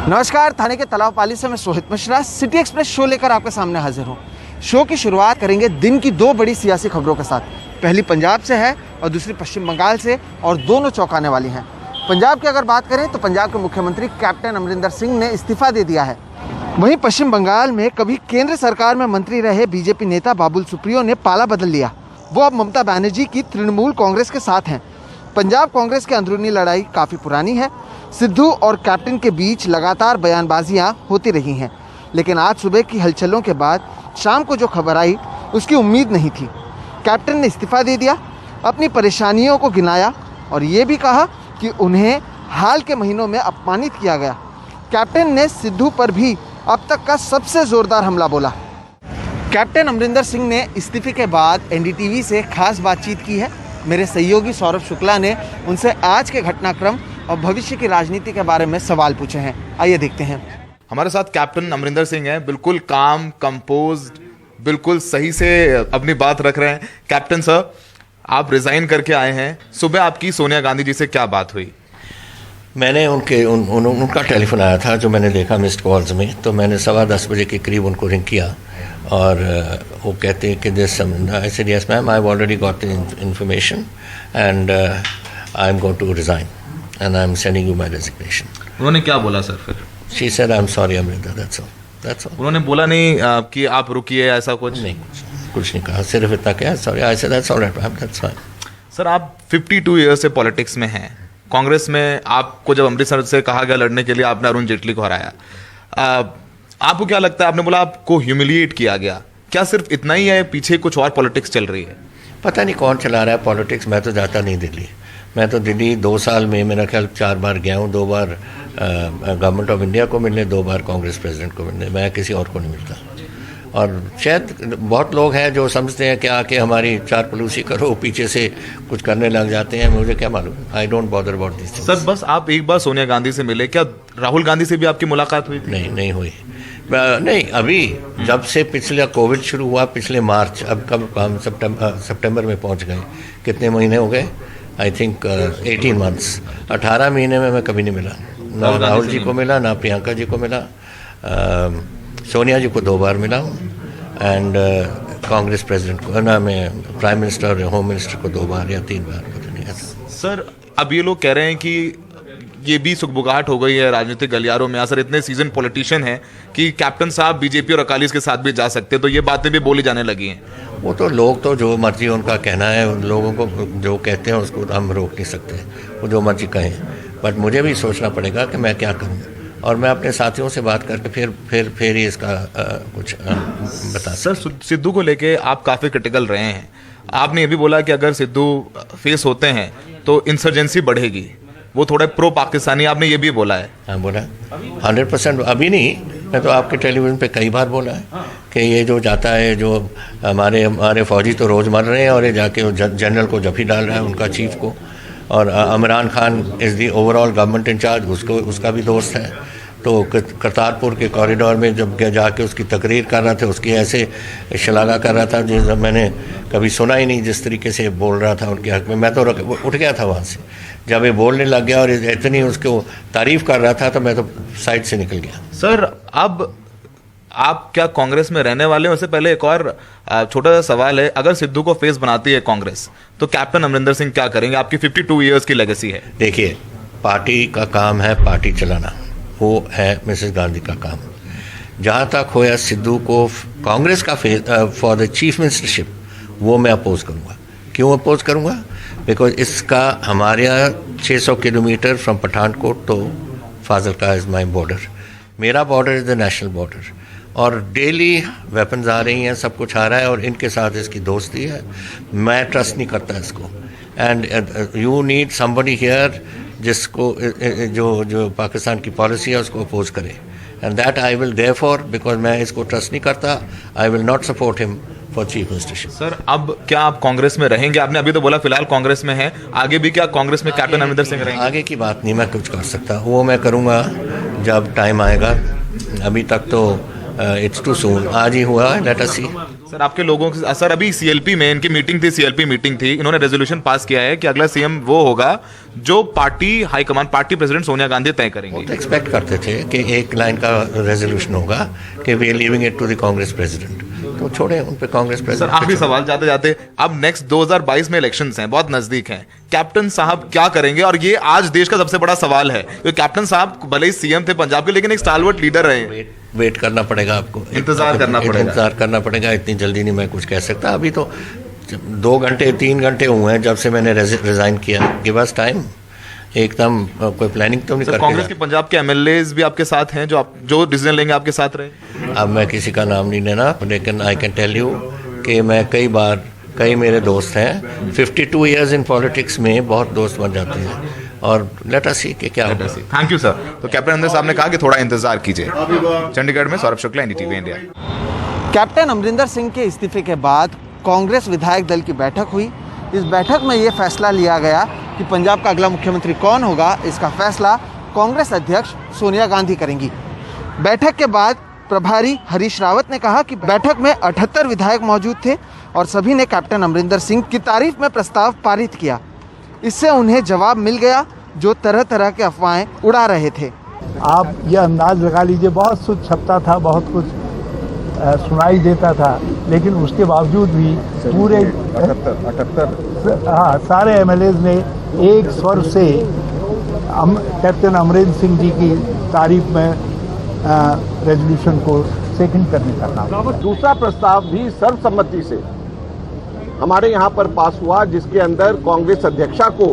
नमस्कार, थाने के तलावपाली से मैं Sohit Mishra city express show लेकर आपके सामने हाजिर हूँ। शो की शुरुआत करेंगे दिन की दो बड़ी सियासी खबरों के साथ। पहली पंजाब से है और दूसरी पश्चिम बंगाल से, और दोनों चौंकाने वाली हैं। पंजाब की अगर बात करें तो पंजाब के मुख्यमंत्री कैप्टन अमरिंदर सिंह ने इस्तीफा दे दिया है। वहीं पश्चिम बंगाल में कभी केंद्र सरकार में मंत्री रहे बीजेपी नेता बाबुल सुप्रियो ने पाला बदल लिया। वो अब ममता बनर्जी की तृणमूल कांग्रेस के साथ हैं। पंजाब कांग्रेस की अंदरूनी लड़ाई काफ़ी पुरानी है। सिद्धू और कैप्टन के बीच लगातार बयानबाजियां होती रही हैं, लेकिन आज सुबह की हलचलों के बाद शाम को जो खबर आई उसकी उम्मीद नहीं थी। कैप्टन ने इस्तीफा दे दिया, अपनी परेशानियों को गिनाया और ये भी कहा कि उन्हें हाल के महीनों में अपमानित किया गया। कैप्टन ने सिद्धू पर भी अब तक का सबसे ज़ोरदार हमला बोला। कैप्टन अमरिंदर सिंह ने इस्तीफे के बाद एनडीटीवी से खास बातचीत की है। मेरे सहयोगी सौरभ शुक्ला ने उनसे आज के घटनाक्रम और भविष्य की राजनीति के बारे में सवाल पूछे हैं। आइए देखते हैं। हमारे साथ कैप्टन अमरिंदर सिंह हैं, बिल्कुल काम, कंपोज्ड, बिल्कुल सही से अपनी बात रख रहे हैं। कैप्टन सर, आप रिजाइन करके आए हैं। सुबह आपकी सोनिया गांधी जी से क्या बात हुई? मैंने उनका टेलीफोन आया था जो मैंने देखा मिस्ड कॉल्स में, तो मैंने 10:15 बजे के करीब उनको रिंग किया और वो कहते हैं कि this I said yes ma'am, I have already got the information and I am going to resign and I am sending you my resignation. उन्होंने क्या बोला सर फिर? She said I am sorry Amarinder, that's all. उन्होंने बोला नहीं कि आप रुकिए, ऐसा कुछ नहीं? कुछ नहीं कहा, सिर्फ इतना कहा sorry. I said that's alright ma'am, that's fine. Sir, आप 52 ईयर्स से पॉलिटिक्स में हैं। कांग्रेस में आपको जब अमृतसर से कहा गया लड़ने के लिए, आपने अरुण जेटली को हराया। आपको क्या लगता है, आपने बोला आपको ह्यूमिलिएट किया गया, क्या सिर्फ इतना ही है, पीछे कुछ और पॉलिटिक्स चल रही है? पता नहीं कौन चला रहा है पॉलिटिक्स। मैं तो जाता नहीं दिल्ली। मैं तो दिल्ली 2 साल में मेरा ख्याल 4 बार गया हूँ। 2 बार गवर्नमेंट ऑफ इंडिया को मिलने, 2 बार कांग्रेस प्रेसिडेंट को मिलने। मैं किसी और को नहीं मिलता। और शायद बहुत लोग हैं जो समझते हैं कि आके हमारी चारपलूसी करो, पीछे से कुछ करने लग जाते हैं। मुझे क्या मालूम, I don't bother about this. Sir, बस आप एक बार सोनिया गांधी से मिले, क्या राहुल गांधी से भी आपकी मुलाकात हुई थी? नहीं हुई। नहीं, अभी जब से पिछले कोविड शुरू हुआ, पिछले मार्च, अब कब हम सितंबर में पहुंच गए। कितने महीने हो गए? I think 18 months. 18 महीने में मैं कभी नहीं मिला। ना राहुल जी को मिला, ना प्रियंका जी को मिला। सोनिया जी को 2 बार मिला एंड कांग्रेस प्रेसिडेंट को, ना मैं प्राइम मिनिस्टर और होम मिनिस्टर को 2 बार या 3 बार, पता नहीं ऐसा। सर, अब ये लोग कह रहे हैं कि ये भी सुगबुगाहट हो गई है राजनीतिक गलियारों में। सर, इतने सीजन पॉलिटिशियन हैं कि कैप्टन साहब बीजेपी और अकालीस के साथ भी जा सकते हैं, तो ये बातें भी बोली जाने लगी हैं। वो तो लोग तो जो मर्जी उनका कहना है, उन लोगों को जो कहते हैं उसको हम रोक नहीं सकते, वो जो मर्जी कहें। बट मुझे भी सोचना पड़ेगा कि मैं क्या करूँ, और मैं अपने साथियों से बात करके फिर ही इसका कुछ बता। सर, सिद्धू को लेके आप काफ़ी क्रिटिकल रहे हैं। आपने ये भी बोला कि अगर सिद्धू फेस होते हैं तो इंसर्जेंसी बढ़ेगी, वो थोड़ा प्रो पाकिस्तानी, आपने ये भी बोला है। हाँ, बोला 100%। अभी नहीं, मैं तो आपके टेलीविज़न पे कई बार बोला है कि ये जो जाता है, जो हमारे फौजी तो रोज़ मर रहे हैं, और ये जाके जनरल को जफी डाल रहा है, उनका चीफ को। और Imran Khan is the overall government incharge, उसका भी दोस्त है। तो करतारपुर के कॉरिडोर में जब जाके उसकी तकरीर कर रहा था, उसकी ऐसे शलाघा कर रहा था जो मैंने कभी सुना ही नहीं, जिस तरीके से बोल रहा था उनके हक़ में। मैं तो उठ गया था वहाँ से जब ये बोलने लग गया, और इतनी उसको तारीफ़ कर रहा था, तो मैं तो साइड से निकल गया। सर, अब आप क्या कांग्रेस में रहने वाले हैं? उससे पहले एक और छोटा सा सवाल है। अगर सिद्धू को फेस बनाती है कांग्रेस, तो कैप्टन अमरिंदर सिंह क्या करेंगे? आपकी 52 ईयर्स की लेगेसी है। देखिए, पार्टी का काम है पार्टी चलाना, वो है मिसेस गांधी का काम। जहाँ तक होया सिद्धू को कांग्रेस का फॉर द चीफ मिनिस्टरशिप, वो मैं अपोज करूँगा। क्यों अपोज करूँगा? बिकॉज इसका हमारे यहाँ 600 किलोमीटर फ्रॉम पठानकोट तो फाजिलका इज़ माई बॉर्डर। मेरा border is the national border, और डेली वेपन्स आ रही हैं, सब कुछ आ रहा है, और इनके साथ इसकी दोस्ती है। मैं ट्रस्ट नहीं करता इसको। And you need somebody here जिसको जो पाकिस्तान की पॉलिसी है उसको अपोज करे, and that I will therefore, because मैं इसको ट्रस्ट नहीं करता, I will not support him for chief ministership. Sir, अब क्या आप कांग्रेस में रहेंगे? आपने अभी तो बोला फिलहाल कांग्रेस में हैं, आगे भी क्या कांग्रेस में कैप्टन अमरिंदर सिंह रहेंगे? आगे की बात नहीं मैं कुछ कर सकता, वो मैं करूँगा जब टाइम आएगा। अभी तक तो इट्स टू सून। आज ही हुआ, लेट अस सी। सर आपके लोगों के सर अभी सीएलपी में इनकी मीटिंग थी, सीएलपी मीटिंग थी, इन्होंने रेजोल्यूशन पास किया है कि अगला सीएम वो होगा जो party high command, party president Sonia Gandhi तय करेंगे। तो एक्सपेक्ट करते थे कि एक लाइन का रेजोल्यूशन होगा कि we are leaving it to the Congress president, तो छोड़े उन पे कांग्रेस प्रेसिडेंट। सर आखिरी सवाल जाते जाते, अब नेक्स्ट 2022 में इलेक्शंस हैं, बहुत नजदीक हैं, कैप्टन साहब क्या करेंगे? और ये आज देश का सबसे बड़ा सवाल है, क्योंकि कैप्टन साहब भले ही सीएम थे पंजाब के, लेकिन एक स्टालवर्ट लीडर रहे। वेट करना पड़ेगा आपको, इंतजार करना पड़ेगा। इतनी जल्दी नहीं मैं कुछ कह सकता। अभी तो 2 घंटे 3 घंटे हुए हैं जब से मैंने रिजाइन किया। गिव अस टाइम, एकदम कोई प्लानिंग तो नहीं करते। कांग्रेस के पंजाब के एमएलएज भी आपके साथ हैं, जो डिसीजन लेंगे आपके साथ रहे? अब मैं किसी का नाम नहीं लेना, लेकिन आई कैन टेल यू कि मैं कई मेरे दोस्त हैं। 52 इयर्स इन पॉलिटिक्स में बहुत दोस्त बन जाते हैं, और लेट अस सी कि क्या होगा। Thank you sir. तो कैप्टन अमरिंदर साहब ने कहा कि थोड़ा इंतजार कीजिए। चंडीगढ़ में Saurabh Shukla, NDTV India. Captain Amarinder Singh के इस्तीफे के बाद कांग्रेस विधायक दल की बैठक हुई। इस बैठक में ये फैसला लिया गया कि पंजाब का अगला मुख्यमंत्री कौन होगा, इसका फैसला कांग्रेस अध्यक्ष सोनिया गांधी करेंगी। बैठक के बाद प्रभारी हरीश रावत ने कहा कि बैठक में 78 विधायक मौजूद थे और सभी ने कैप्टन अमरिंदर सिंह की तारीफ में प्रस्ताव पारित किया। इससे उन्हें जवाब मिल गया जो तरह तरह के अफवाहें उड़ा रहे थे। आप ये अंदाज लगा लीजिए, बहुत कुछ छपता था, बहुत कुछ सुनाई देता था, लेकिन उसके बावजूद भी पूरे 78 हाँ सारे एमएलएज ने एक स्वर से कैप्टन अमरिंदर सिंह जी की तारीफ में रेजोल्यूशन को सेकंड करने का काम। दूसरा प्रस्ताव भी सर्वसम्मति से हमारे यहाँ पर पास हुआ, जिसके अंदर कांग्रेस अध्यक्षा को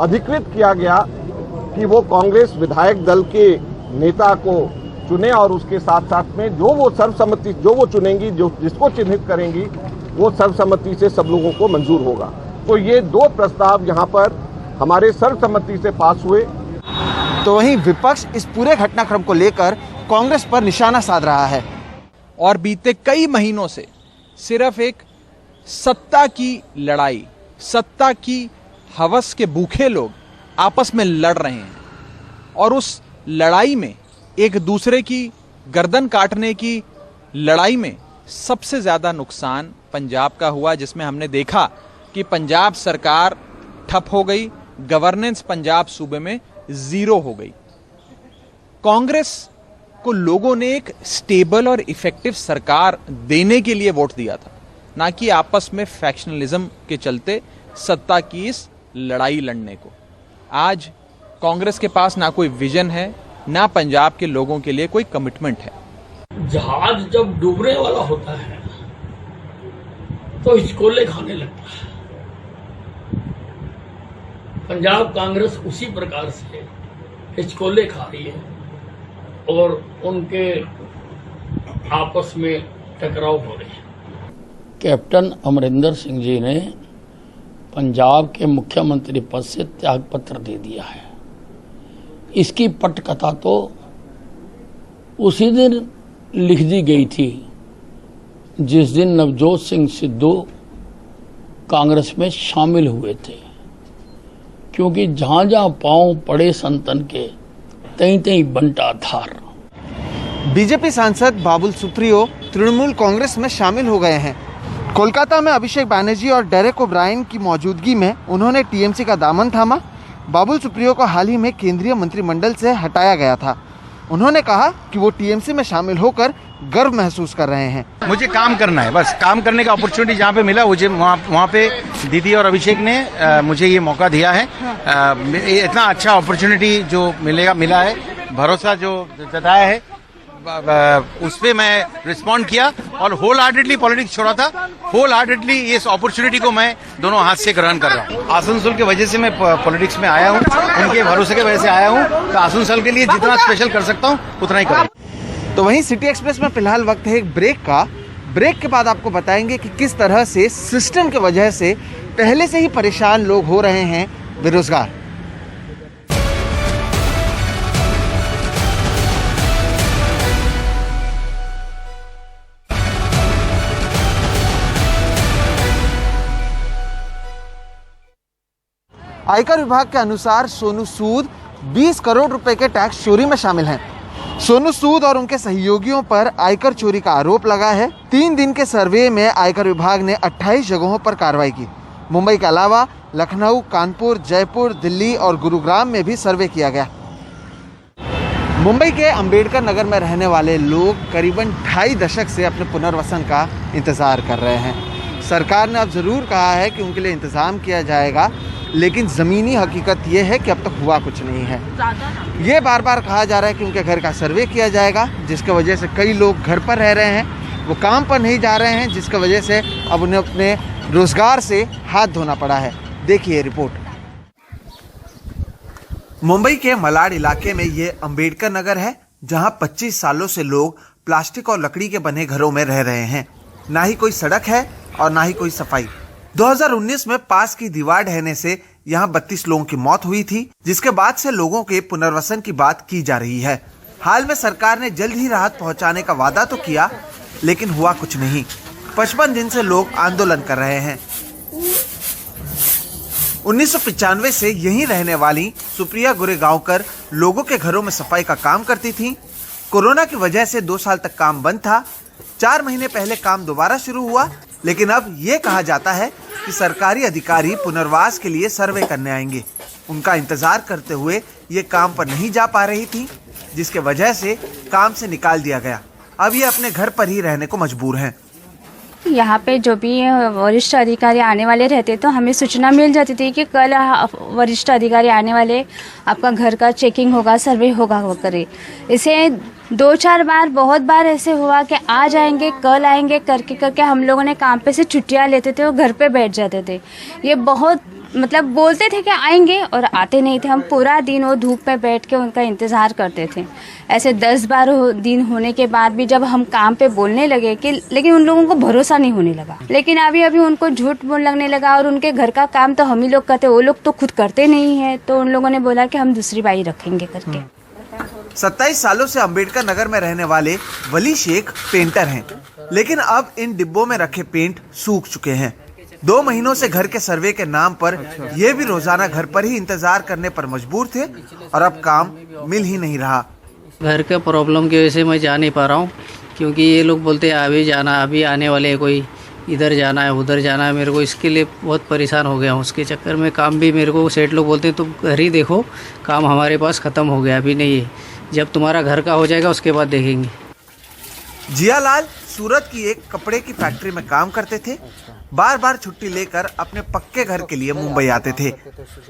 अधिकृत किया गया कि वो कांग्रेस विधायक दल के नेता को चुने, और उसके साथ साथ में जो वो चुनेंगी, जो जिसको चिन्हित करेंगी, वो सर्वसम्मति से सब लोगों को मंजूर होगा। तो ये 2 प्रस्ताव यहाँ पर हमारे सर्वसम्मति से पास हुए। तो वहीं विपक्ष इस पूरे घटनाक्रम को लेकर कांग्रेस पर निशाना साध रहा है और बीते कई महीनों से सिर्फ एक सत्ता की लड़ाई, सत्ता की हवस के भूखे लोग आपस में लड़ रहे हैं, और उस लड़ाई में एक दूसरे की गर्दन काटने की लड़ाई में सबसे ज्यादा नुकसान पंजाब का हुआ, जिसमें हमने देखा कि पंजाब सरकार ठप हो गई, गवर्नेंस पंजाब सूबे में 0 हो गई। कांग्रेस को लोगों ने एक स्टेबल और इफेक्टिव सरकार देने के लिए वोट दिया था, ना कि आपस में फैक्शनलिज्म के चलते सत्ता की इस लड़ाई लड़ने को। आज कांग्रेस के पास ना कोई विजन है, ना पंजाब के लोगों के लिए कोई कमिटमेंट है। जहाज जब डूबने वाला होता है तो हिचकोले खाने लगता है। पंजाब कांग्रेस उसी प्रकार से हिचकोले खा रही है और उनके आपस में टकराव हो रहे हैं। कैप्टन अमरिंदर सिंह जी ने पंजाब के मुख्यमंत्री पद से त्यागपत्र दे दिया है। इसकी पटकथा तो उसी दिन लिख दी गई थी जिस दिन नवजोत सिंह सिद्धू कांग्रेस में शामिल हुए थे, क्योंकि जहां जहां पांव पड़े संतन के तहीं तहीं बंटा धार। बीजेपी सांसद बाबुल सुप्रियो तृणमूल कांग्रेस में शामिल हो गए हैं। कोलकाता में अभिषेक बैनर्जी और डेरेक ओब्रायन की मौजूदगी में उन्होंने टीएमसी का दामन थामा। बाबुल सुप्रियो को हाल ही में केंद्रीय मंत्रिमंडल से हटाया गया था। उन्होंने कहा कि वो टीएमसी में शामिल होकर गर्व महसूस कर रहे हैं। मुझे काम करना है, बस काम करने का अपॉर्चुनिटी जहाँ पे मिला, मुझे वहाँ पे दीदी और अभिषेक ने मुझे ये मौका दिया है। इतना अच्छा अपॉर्चुनिटी जो मिला है, भरोसा जो जताया है, उस पर मैं रिस्पॉन्ड किया और होल हार्टेडली पॉलिटिक्स छोड़ा था। होल हार्टेडली इस अपॉर्चुनिटी को मैं दोनों हाथ से ग्रहण कर रहा हूँ। आसनसोल की वजह से मैं पॉलिटिक्स में आया हूँ, उनके भरोसे की वजह से आया हूँ, तो आसनसोल के लिए जितना स्पेशल कर सकता हूँ उतना ही करूँ। तो वहीं सिटी एक्सप्रेस में फिलहाल वक्त है एक ब्रेक का। ब्रेक के बाद आपको बताएंगे कि किस तरह से सिस्टम की वजह से पहले से ही परेशान लोग हो रहे हैं बेरोजगार। आयकर विभाग के अनुसार सोनू सूद 20 करोड़ रुपए के टैक्स चोरी में शामिल हैं। सोनू सूद और उनके सहयोगियों पर आयकर चोरी का आरोप लगा है। 3 दिन के सर्वे में आयकर विभाग ने 28 जगहों पर कार्रवाई की। मुंबई के अलावा लखनऊ, कानपुर, जयपुर, दिल्ली और गुरुग्राम में भी सर्वे किया गया। मुंबई के अंबेडकर नगर में रहने वाले लोग करीबन 2.5 दशक से अपने पुनर्वसन का इंतजार कर रहे हैं। सरकार ने अब जरूर कहा है कि उनके लिए इंतजाम किया जाएगा, लेकिन ज़मीनी हकीकत ये है कि अब तक हुआ कुछ नहीं है। ये बार बार कहा जा रहा है कि उनके घर का सर्वे किया जाएगा, जिसकी वजह से कई लोग घर पर रह रहे हैं, वो काम पर नहीं जा रहे हैं, जिसकी वजह से अब उन्हें अपने रोजगार से हाथ धोना पड़ा है। देखिए रिपोर्ट। मुंबई के मलाड इलाके में ये अंबेडकर नगर है, जहां 25 सालों से लोग प्लास्टिक और लकड़ी के बने घरों में रह रहे हैं। ना ही कोई सड़क है और ना ही कोई सफाई। 2019 में पास की दीवार ढहने से यहाँ 32 लोगों की मौत हुई थी, जिसके बाद से लोगों के पुनर्वसन की बात की जा रही है। हाल में सरकार ने जल्द ही राहत पहुँचाने का वादा तो किया, लेकिन हुआ कुछ नहीं। 55 दिन से लोग आंदोलन कर रहे हैं। 1995 से यहीं रहने वाली सुप्रिया गुरेगांवकर लोगों के घरों में सफाई का काम करती थी। कोरोना की वजह से 2 साल तक काम बंद था। 4 महीने पहले काम दोबारा शुरू हुआ, लेकिन अब ये कहा जाता है कि सरकारी अधिकारी पुनर्वास के लिए सर्वे करने आएंगे। उनका इंतजार करते हुए ये काम पर नहीं जा पा रही थी, जिसके वजह से काम से निकाल दिया गया। अब ये अपने घर पर ही रहने को मजबूर हैं। यहाँ पे जो भी वरिष्ठ अधिकारी आने वाले रहते तो हमें सूचना मिल जाती थी कि कल वरिष्ठ अधिकारी आने वाले, आपका घर का चेकिंग होगा, सर्वे होगा करे। इसे 2-4 बार, बहुत बार ऐसे हुआ कि आज आएंगे, कल आएंगे करके हम लोगों ने काम पे से छुट्टियाँ लेते थे और घर पे बैठ जाते थे। ये बहुत मतलब बोलते थे कि आएंगे और आते नहीं थे। हम पूरा दिन वो धूप में बैठ के उनका इंतज़ार करते थे। ऐसे 10 बार दिन होने के बाद भी जब हम काम पे बोलने लगे कि, लेकिन उन लोगों को भरोसा नहीं होने लगा। लेकिन अभी उनको झूठ बोलने लगने लगा और उनके घर का काम तो हम ही लोग करते, वो लोग तो खुद करते नहीं है। तो उन लोगों ने बोला कि हम दूसरी बाई रखेंगे करके। 27 सालों से अंबेडकर नगर में रहने वाले वली शेख पेंटर हैं, लेकिन अब इन डिब्बों में रखे पेंट सूख चुके हैं। 2 महीनों से घर के सर्वे के नाम पर ये भी रोजाना घर पर ही इंतजार करने पर मजबूर थे और अब काम मिल ही नहीं रहा। घर के प्रॉब्लम की वजह से मैं जा नहीं पा रहा हूँ, क्योंकि ये लोग बोलते हैं अभी जाना, अभी आने वाले हैं, कोई इधर जाना है, उधर जाना है। मेरे को इसके लिए बहुत परेशान हो गया हूँ। उसके चक्कर में काम भी मेरे को सेठ लोग बोलते हैं तुम घर ही देखो, काम हमारे पास ख़त्म हो गया, अभी नहीं है, जब तुम्हारा घर का हो जाएगा उसके बाद देखेंगे। जियालाल सूरत की एक कपड़े की फैक्ट्री में काम करते थे। बार बार छुट्टी लेकर अपने पक्के घर के लिए मुंबई आते थे।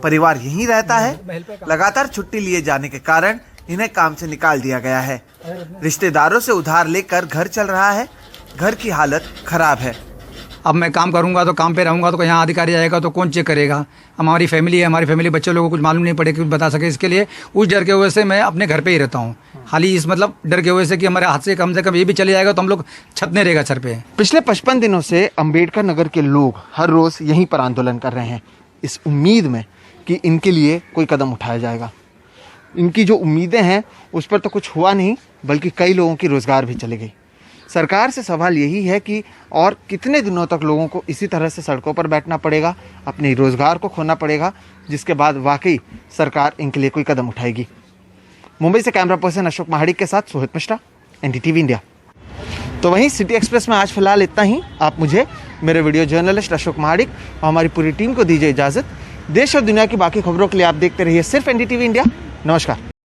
परिवार यहीं रहता है। लगातार छुट्टी लिए जाने के कारण इन्हें काम से निकाल दिया गया है। रिश्तेदारों से उधार लेकर घर चल रहा है। घर की हालत खराब है। अब मैं काम करूंगा तो काम पे रहूंगा तो यहाँ अधिकारी आएगा तो कौन चेक करेगा? हमारी फैमिली है, हमारी फैमिली बच्चे लोगों को कुछ मालूम नहीं पड़े, कुछ बता सके। इसके लिए उस डर के वजह से मैं अपने घर पे ही रहता हूँ। खाली इस मतलब डर के वजह से कि हमारे हाथ से कम ये भी चले जाएगा तो हम लोग छत नहीं रहेगा सर पे। पिछले 55 दिनों से अंबेडकर नगर के लोग हर रोज यहीं पर आंदोलन कर रहे हैं, इस उम्मीद में कि इनके लिए कोई कदम उठाया जाएगा। इनकी जो उम्मीदें हैं उस पर तो कुछ हुआ नहीं, बल्कि कई लोगों की रोजगार भी चली गई। सरकार से सवाल यही है कि और कितने दिनों तक लोगों को इसी तरह से सड़कों पर बैठना पड़ेगा, अपने रोजगार को खोना पड़ेगा, जिसके बाद वाकई सरकार इनके लिए कोई कदम उठाएगी। मुंबई से कैमरा पर्सन अशोक महाडिक के साथ सोहित मिश्रा, NDTV इंडिया। तो वहीं सिटी एक्सप्रेस में आज फिलहाल इतना ही। आप मुझे, मेरे वीडियो जर्नलिस्ट अशोक महाडिक और हमारी पूरी टीम को दीजिए इजाज़त। देश और दुनिया की बाकी खबरों के लिए आप देखते रहिए सिर्फ NDTV इंडिया। नमस्कार।